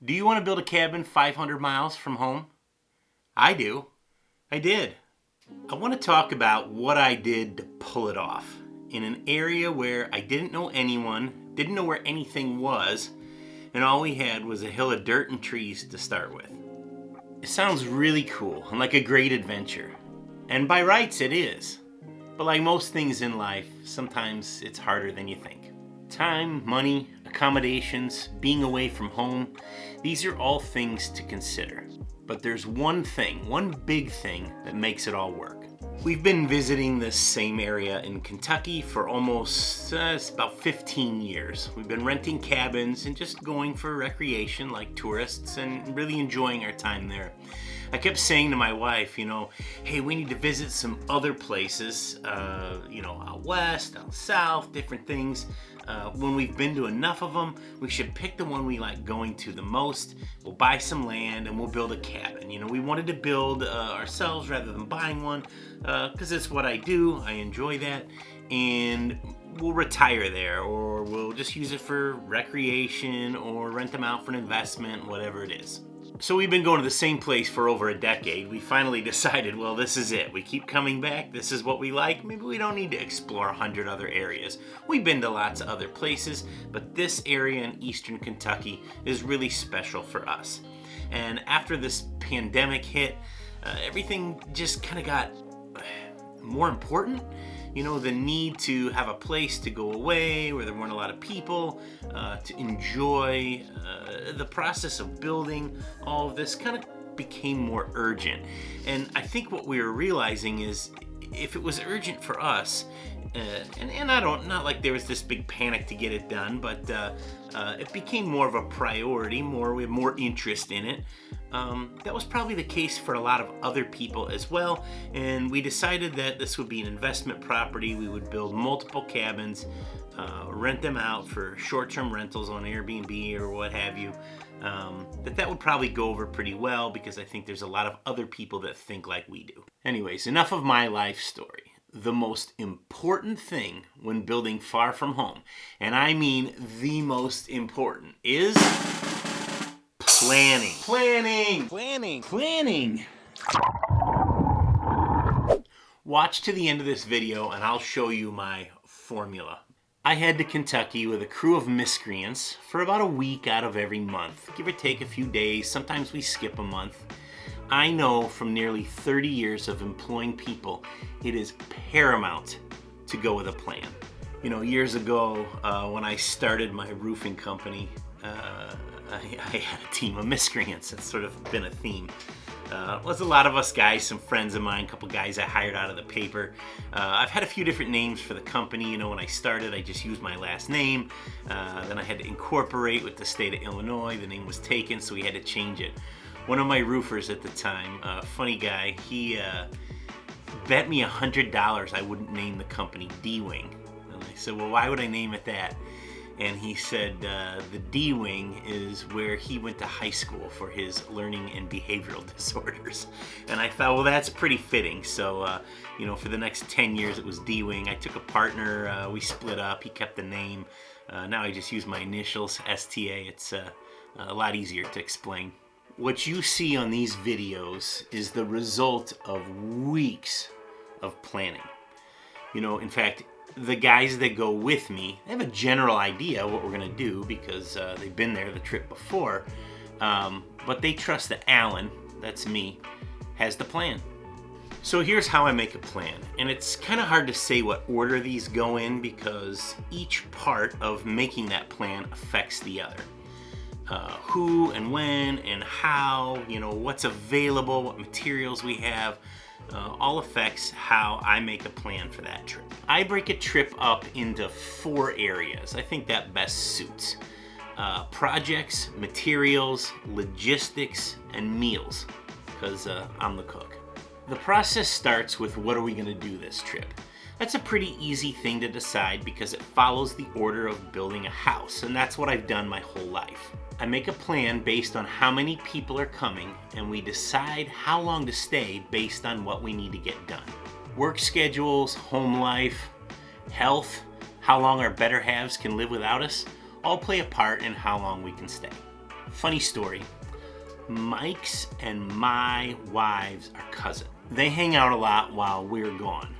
Do you want to build a cabin 500 miles from home? I do. I did. I want to talk about what I did to pull it off in an area where I didn't know anyone, didn't know where anything was, and all we had was a hill of dirt and trees to start with. It sounds really cool and like a great adventure. And by rights it is. But like most things in life, sometimes it's harder than you think. Time, money, accommodations, being away from home, these are all things to consider. But there's one thing, one big thing that makes it all work. We've been visiting this same area in Kentucky for almost about 15 years. We've been renting cabins and just going for recreation like tourists and really enjoying our time there. I kept saying to my wife, hey, we need to visit some other places, out west, out south, different things. When we've been to enough of them, we should pick the one we like going to the most. We'll buy some land and we'll build a cabin. We wanted to build ourselves rather than buying one because it's what I do. I enjoy that. And we'll retire there, or we'll just use it for recreation or rent them out for an investment, whatever it is. So we've been going to the same place for over a decade. We finally decided, well, this is it. We keep coming back. This is what we like. Maybe we don't need to explore 100 other areas. We've been to lots of other places, but this area in eastern Kentucky is really special for us. And after this pandemic hit, everything just kind of got more important. The need to have a place to go away where there weren't a lot of people, to enjoy the process of building. All of this kind of became more urgent. And I think what we were realizing is if it was urgent for us, and not like there was this big panic to get it done, but it became more of a priority, we have more interest in it. That was probably the case for a lot of other people as well, and we decided that this would be an investment property. We would build multiple cabins, rent them out for short-term rentals on Airbnb or what have you. That would probably go over pretty well because I think there's a lot of other people that think like we do. Anyways, enough of my life story. The most important thing when building far from home, and I mean the most important, is planning. Planning. Watch to the end of this video and I'll show you my formula. I head to Kentucky with a crew of miscreants for about a week out of every month, give or take a few days. Sometimes we skip a month. I know from nearly 30 years of employing people, it is paramount to go with a plan. Years ago, when I started my roofing company, I had a team of miscreants. That's sort of been a theme. It was a lot of us guys, some friends of mine, a couple guys I hired out of the paper. I've had a few different names for the company. When I started, I just used my last name. Then I had to incorporate with the state of Illinois. The name was taken, so we had to change it. One of my roofers at the time, a funny guy, he bet me $100 I wouldn't name the company D-Wing. And I said, well, why would I name it that? And he said the D-Wing is where he went to high school for his learning and behavioral disorders. And I thought, well, that's pretty fitting. So, for the next 10 years, it was D-Wing. I took a partner. We split up. He kept the name. Now I just use my initials, STA. It's a lot easier to explain. What you see on these videos is the result of weeks of planning. In fact, the guys that go with me, they have a general idea what we're going to do because they've been there the trip before, but they trust that Alan, that's me, has the plan. So here's how I make a plan, and it's kind of hard to say what order these go in because each part of making that plan affects the other. Who and when and how, what's available, what materials we have, all affects how I make a plan for that trip. I break a trip up into 4 areas. I think that best suits. Projects, materials, logistics, and meals, because I'm the cook. The process starts with what are we going to do this trip. That's a pretty easy thing to decide because it follows the order of building a house, and that's what I've done my whole life. I make a plan based on how many people are coming, and we decide how long to stay based on what we need to get done. Work schedules, home life, health, how long our better halves can live without us, all play a part in how long we can stay. Funny story, Mike's and my wives are cousins. They hang out a lot while we're gone.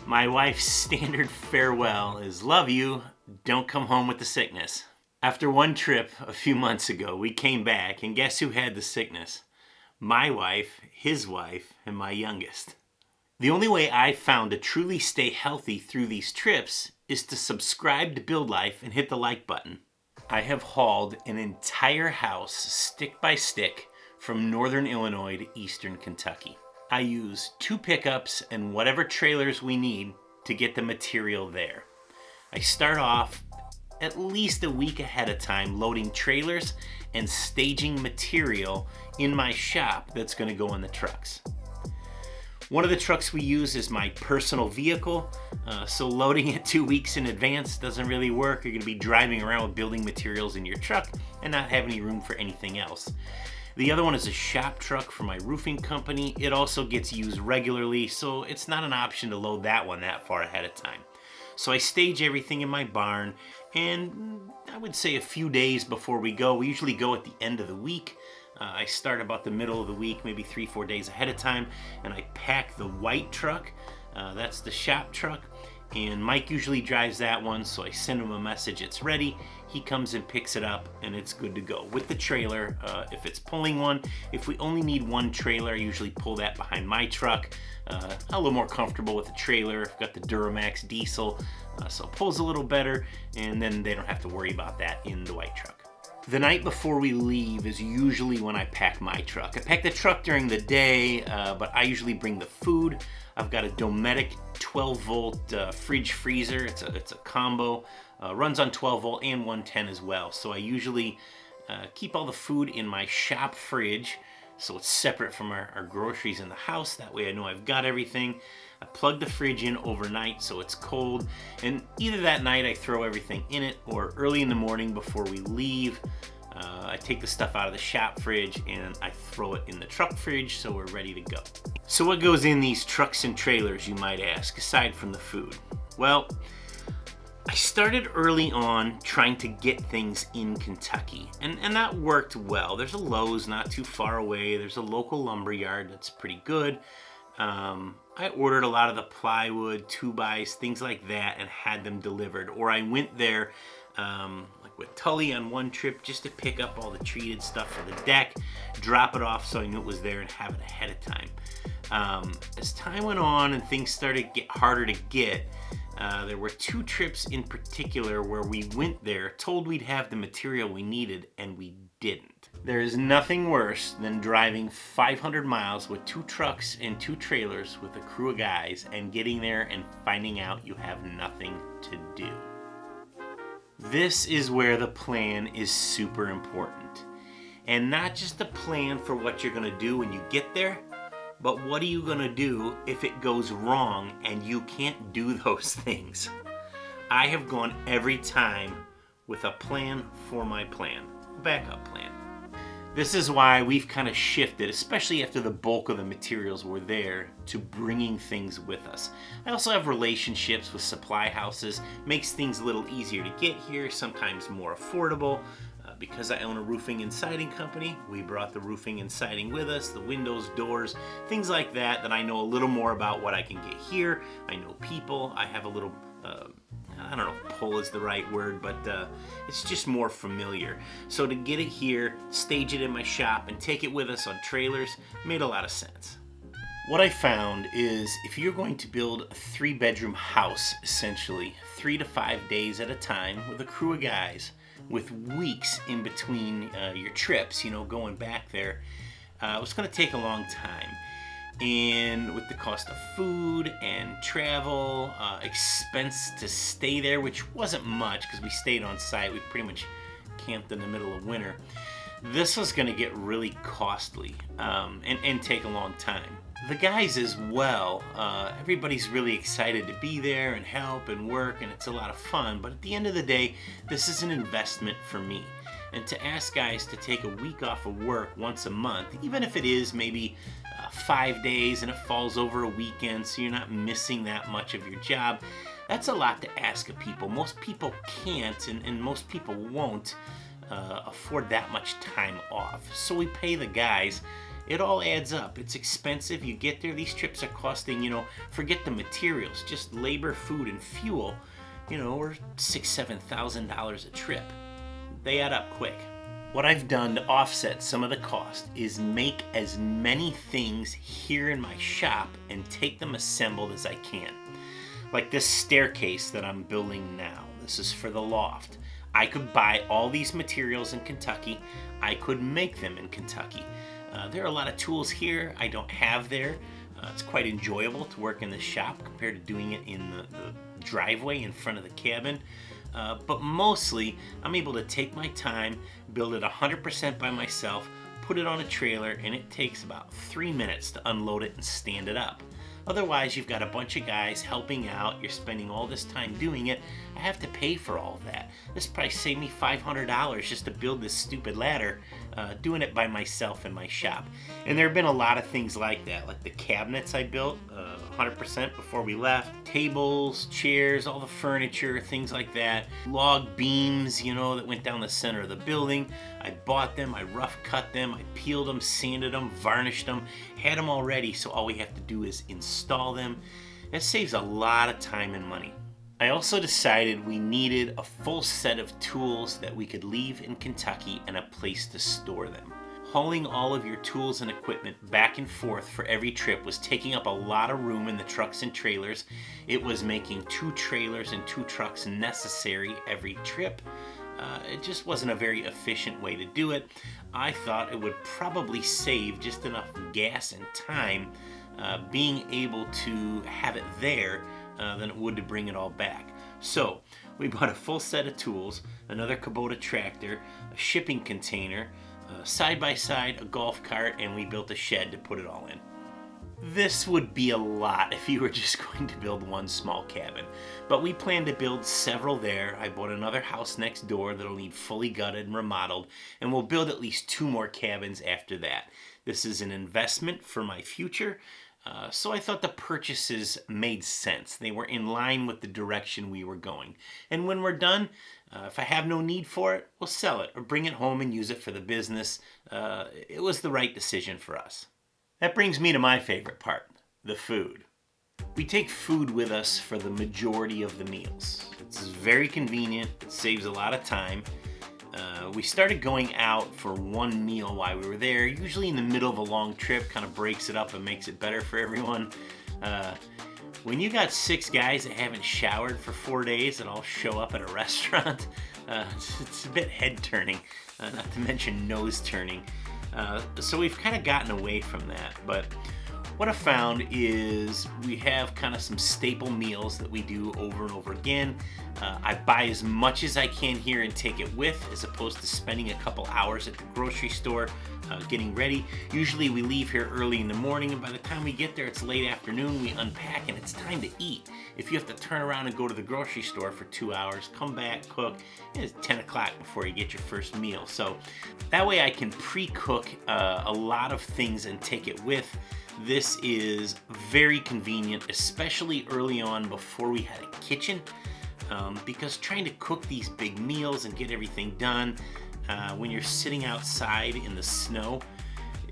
My wife's standard farewell is, "Love you, don't come home with the sickness." After one trip a few months ago, we came back, and guess who had the sickness? My wife, his wife, and my youngest. The only way I've found to truly stay healthy through these trips is to subscribe to Build Life and hit the like button. I have hauled an entire house stick by stick from northern Illinois to eastern Kentucky. I use 2 pickups and whatever trailers we need to get the material there. I start off at least a week ahead of time loading trailers and staging material in my shop that's going to go in the trucks. One of the trucks we use is my personal vehicle, so loading it 2 weeks in advance doesn't really work. You're going to be driving around with building materials in your truck and not have any room for anything else. The other one is a shop truck for my roofing company. It also gets used regularly, so it's not an option to load that one that far ahead of time. So I stage everything in my barn, and I would say a few days before we go. We usually go at the end of the week. I start about the middle of the week, maybe 3-4 days ahead of time, and I pack the white truck. That's the shop truck, and Mike usually drives that one, so I send him a message, it's ready. He comes and picks it up, and it's good to go. With the trailer, if it's pulling one, if we only need one trailer, I usually pull that behind my truck. I'm a little more comfortable with the trailer. I've got the Duramax diesel, so it pulls a little better, and then they don't have to worry about that in the white truck. The night before we leave is usually when I pack my truck. I pack the truck during the day, but I usually bring the food. I've got a Dometic 12-volt fridge freezer. It's a combo. Runs on 12 volt and 110 as well. So I usually keep all the food in my shop fridge, so it's separate from our groceries in the house. That way I know I've got everything. I plug the fridge in overnight so it's cold, and either that night I throw everything in it, or early in the morning before we leave, I take the stuff out of the shop fridge and I throw it in the truck fridge so we're ready to go. So what goes in these trucks and trailers, you might ask, aside from the food? Well, I started early on trying to get things in Kentucky, and that worked well. There's a Lowe's not too far away. There's a local lumber yard that's pretty good. I ordered a lot of the plywood, 2x, things like that, and had them delivered. Or I went there like with Tully on one trip just to pick up all the treated stuff for the deck, drop it off so I knew it was there, and have it ahead of time. As time went on and things started to get harder to get, there were 2 trips in particular where we went there, told we'd have the material we needed, and we didn't. There is nothing worse than driving 500 miles with 2 trucks and 2 trailers with a crew of guys and getting there and finding out you have nothing to do. This is where the plan is super important. And not just a plan for what you're going to do when you get there, but what are you going to do if it goes wrong and you can't do those things? I have gone every time with a plan for my plan, a backup plan. This is why we've kind of shifted, especially after the bulk of the materials were there, to bringing things with us. I also have relationships with supply houses, makes things a little easier to get here, sometimes more affordable. Because I own a roofing and siding company, we brought the roofing and siding with us, the windows, doors, things like that I know a little more about what I can get here. I know people. I have a little, I don't know if pull is the right word, but it's just more familiar. So to get it here, stage it in my shop, and take it with us on trailers made a lot of sense. What I found is if you're going to build a 3-bedroom house, essentially 3 to 5 days at a time with a crew of guys, with weeks in between your trips, going back there, it was going to take a long time. And with the cost of food and travel, expense to stay there, which wasn't much because we stayed on site, we pretty much camped in the middle of winter, this was going to get really costly and take a long time. The guys as well, everybody's really excited to be there and help and work, and it's a lot of fun, but at the end of the day, this is an investment for me. And to ask guys to take a week off of work once a month, even if it is maybe 5 days and it falls over a weekend so you're not missing that much of your job, that's a lot to ask of people. Most people can't, and most people won't afford that much time off. So we pay the guys. It all adds up. It's expensive. You get there, these trips are costing, forget the materials, just labor, food, and fuel, or $6,000-7,000 a trip. They add up quick. What I've done to offset some of the cost is make as many things here in my shop and take them assembled as I can. Like this staircase that I'm building now. This is for the loft. I could buy all these materials in Kentucky. I could make them in Kentucky. There are a lot of tools here I don't have there. It's quite enjoyable to work in the shop compared to doing it in the driveway in front of the cabin. But mostly, I'm able to take my time, build it 100% by myself, put it on a trailer, and it takes about 3 minutes to unload it and stand it up. Otherwise, you've got a bunch of guys helping out, you're spending all this time doing it, I have to pay for all of that. This probably saved me $500 just to build this stupid ladder, doing it by myself in my shop. And there have been a lot of things like that, like the cabinets I built 100% before we left, tables, chairs, all the furniture, things like that, log beams, that went down the center of the building. I bought them, I rough cut them, I peeled them, sanded them, varnished them, had them all ready, so all we have to do is install them. It saves a lot of time and money. I also decided we needed a full set of tools that we could leave in Kentucky and a place to store them. Hauling all of your tools and equipment back and forth for every trip was taking up a lot of room in the trucks and trailers. It was making 2 trailers and 2 trucks necessary every trip. It just wasn't a very efficient way to do it. I thought it would probably save just enough gas and time being able to have it there than it would to bring it all back. So we bought a full set of tools, another Kubota tractor, a shipping container, side-by-side, a golf cart, and we built a shed to put it all in. This would be a lot if you were just going to build one small cabin, but we plan to build several there. I bought another house next door that'll need fully gutted and remodeled, and we'll build at least 2 more cabins after that. This is an investment for my future, so I thought the purchases made sense. They were in line with the direction we were going. And when we're done, if I have no need for it, we'll sell it or bring it home and use it for the business. It was the right decision for us. That brings me to my favorite part, the food. We take food with us for the majority of the meals. It's very convenient, it saves a lot of time. We started going out for one meal while we were there, usually in the middle of a long trip, kind of breaks it up and makes it better for everyone. When you got 6 guys that haven't showered for 4 days that all show up at a restaurant, it's a bit head-turning, not to mention nose-turning. So we've kind of gotten away from that, but what I found is we have kind of some staple meals that we do over and over again. I buy as much as I can here and take it with, as opposed to spending a couple hours at the grocery store getting ready. Usually we leave here early in the morning, and by the time we get there it's late afternoon. We unpack and it's time to eat. If you have to turn around and go to the grocery store for 2 hours, come back, cook, it's 10 o'clock before you get your first meal. So that way I can pre-cook a lot of things and take it with. This is very convenient, especially early on before we had a kitchen, because trying to cook these big meals and get everything done when you're sitting outside in the snow,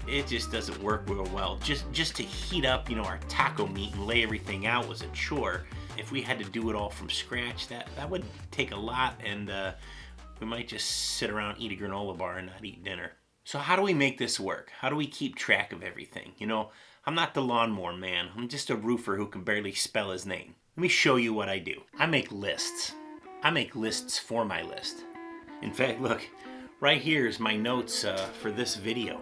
it just doesn't work real well. Just to heat up, our taco meat and lay everything out was a chore. If we had to do it all from scratch, that would take a lot, and we might just sit around, eat a granola bar, and not eat dinner. So how do we make this work? How do we keep track of everything? I'm not the lawnmower man. I'm just a roofer who can barely spell his name. Let me show you what I do. I make lists. I make lists for my list. In fact, look, right here is my notes for this video.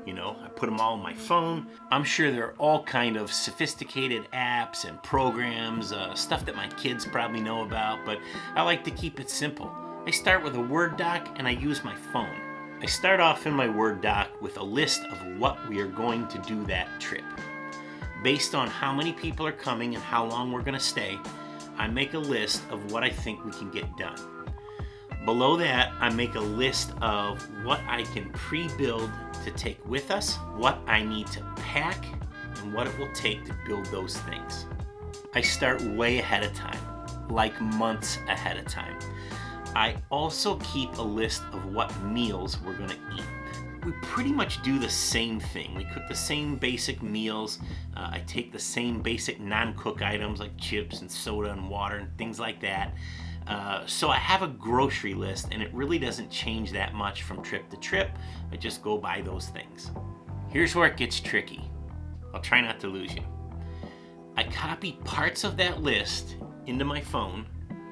I put them all on my phone. I'm sure there are all kind of sophisticated apps and programs, stuff that my kids probably know about, but I like to keep it simple. I start with a Word doc and I use my phone. I start off in my Word doc with a list of what we are going to do that trip. Based on how many people are coming and how long we're going to stay, I make a list of what I think we can get done. Below that, I make a list of what I can pre-build to take with us, what I need to pack, and what it will take to build those things. I start way ahead of time, like months ahead of time. I also keep a list of what meals we're gonna eat. We pretty much do the same thing. We cook the same basic meals. I take the same basic non-cook items like chips and soda and water and things like that. So I have a grocery list, and it really doesn't change that much from trip to trip. I just go by those things. Here's where it gets tricky. I'll try not to lose you. I copy parts of that list into my phone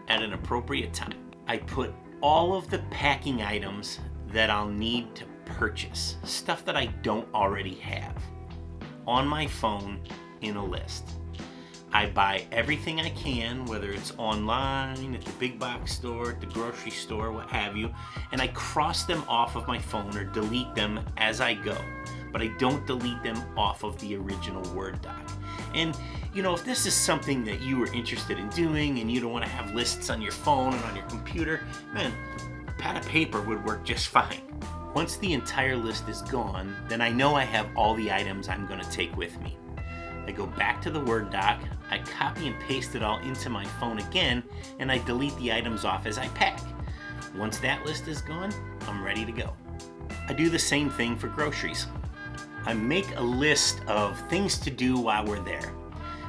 at an appropriate time. I put all of the packing items that I'll need to purchase, stuff that I don't already have, on my phone in a list. I buy everything I can, whether it's online, at the big box store, at the grocery store, what have you, and I cross them off of my phone or delete them as I go, but I don't delete them off of the original Word doc. And you know, if this is something that you are interested in doing and you don't want to have lists on your phone and on your computer, man, a pad of paper would work just fine. Once the entire list is gone, then I know I have all the items I'm going to take with me. I go back to the Word doc, I copy and paste it all into my phone again, and I delete the items off as I pack. Once that list is gone, I'm ready to go. I do the same thing for groceries. I make a list of things to do while we're there.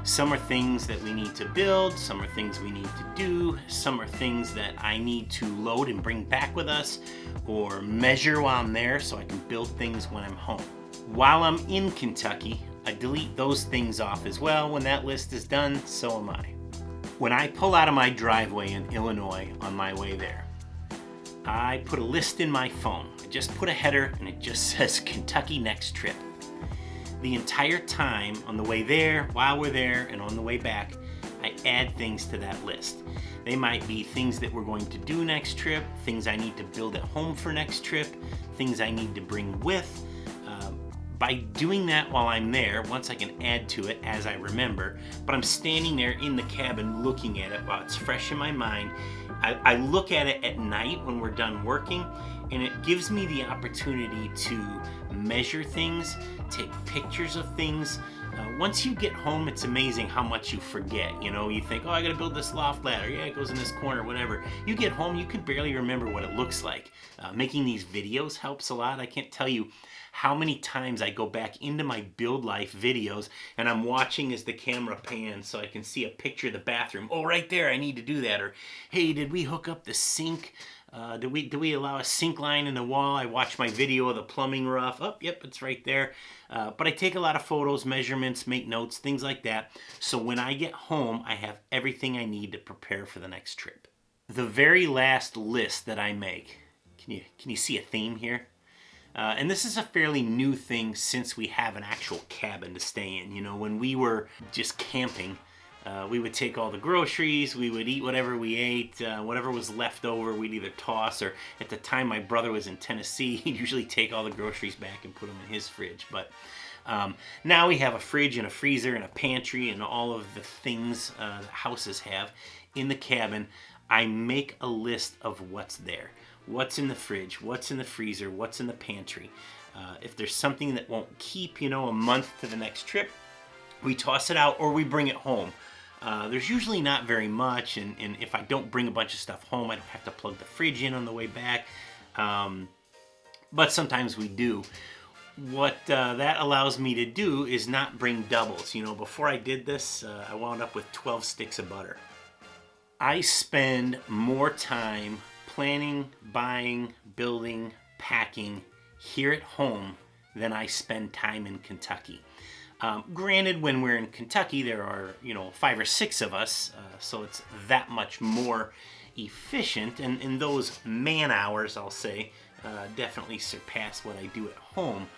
Some are things that we need to build, some are things we need to do, some are things that I need to load and bring back with us, or measure while I'm there so I can build things when I'm home. While I'm in Kentucky, I delete those things off as well. When that list is done, so am I. When I pull out of my driveway in Illinois on my way there, I put a list in my phone. I just put a header and it just says Kentucky next trip. The entire time on the way there, while we're there, and on the way back, I add things to that list. They might be things that we're going to do next trip, things I need to build at home for next trip, things I need to bring with. By doing that while I'm there, once I can add to it as I remember, but I'm standing there in the cabin looking at it while it's fresh in my mind. I look at it at night when we're done working, and it gives me the opportunity to measure things, take pictures of things. Once you get home, it's amazing how much you forget. You know, you think, oh, I gotta build this loft ladder. Yeah, it goes in this corner, whatever. You get home, you could barely remember what it looks like. Making these videos helps a lot. I can't tell you how many times I go back into my build life videos and I'm watching as the camera pans so I can see a picture of the bathroom. Oh, right there, I need to do that. Or, hey, did we hook up the sink? Do we allow a sink line in the wall? I watch my video of the plumbing rough. Oh, yep, it's right there. But I take a lot of photos, measurements, make notes, things like that. So when I get home, I have everything I need to prepare for the next trip. The very last list that I make, can you see a theme here? And this is a fairly new thing since we have an actual cabin to stay in. You know, when we were just camping, we would take all the groceries, we would eat whatever we ate, whatever was left over we'd either toss, or at the time my brother was in Tennessee, he'd usually take all the groceries back and put them in his fridge. But now we have a fridge and a freezer and a pantry and all of the things that houses have in the cabin. I make a list of what's there. What's in the fridge, what's in the freezer, what's in the pantry. If there's something that won't keep, you know, a month to the next trip, we toss it out or we bring it home. There's usually not very much, and if I don't bring a bunch of stuff home, I don't have to plug the fridge in on the way back. But sometimes we do. What that allows me to do is not bring doubles. You know, before I did this, I wound up with 12 sticks of butter. I spend more time planning, buying, building, packing here at home than I spend time in Kentucky. Granted, when we're in Kentucky, there are, you know, 5 or 6 of us, so it's that much more efficient, and those man hours, I'll say, definitely surpass what I do at home.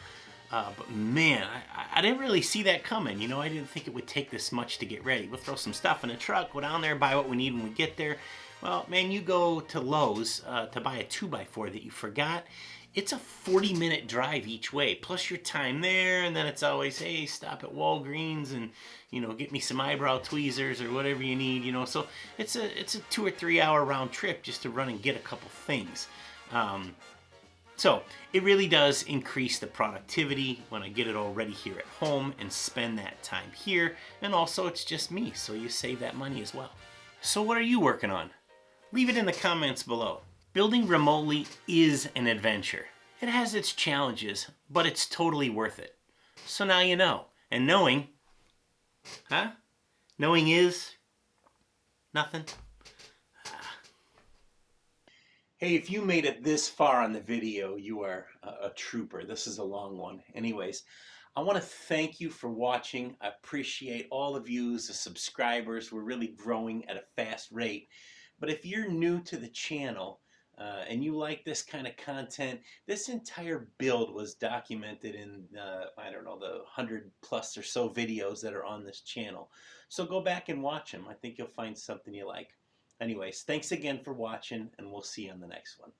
But man, I didn't really see that coming. You know, I didn't think it would take this much to get ready. We'll throw some stuff in the truck, go down there, buy what we need when we get there. Well, man, you go to Lowe's to buy a 2x4 that you forgot. It's a 40-minute drive each way, plus your time there, and then it's always, hey, stop at Walgreens and, you know, get me some eyebrow tweezers or whatever you need, you know. So it's a 2 or 3 hour round trip just to run and get a couple things. So it really does increase the productivity when I get it all ready here at home and spend that time here. And also it's just me, so you save that money as well. So what are you working on? Leave it in the comments below. Building remotely is an adventure. It has its challenges, but it's totally worth it. So now you know. And knowing, huh? Knowing is nothing. Hey, if you made it this far on the video, you are a trooper. This is a long one. Anyways, I want to thank you for watching. I appreciate all of you as the subscribers. We're really growing at a fast rate. But if you're new to the channel and you like this kind of content, this entire build was documented in, I don't know, the 100 plus or so videos that are on this channel. So go back and watch them. I think you'll find something you like. Anyways, thanks again for watching, and we'll see you on the next one.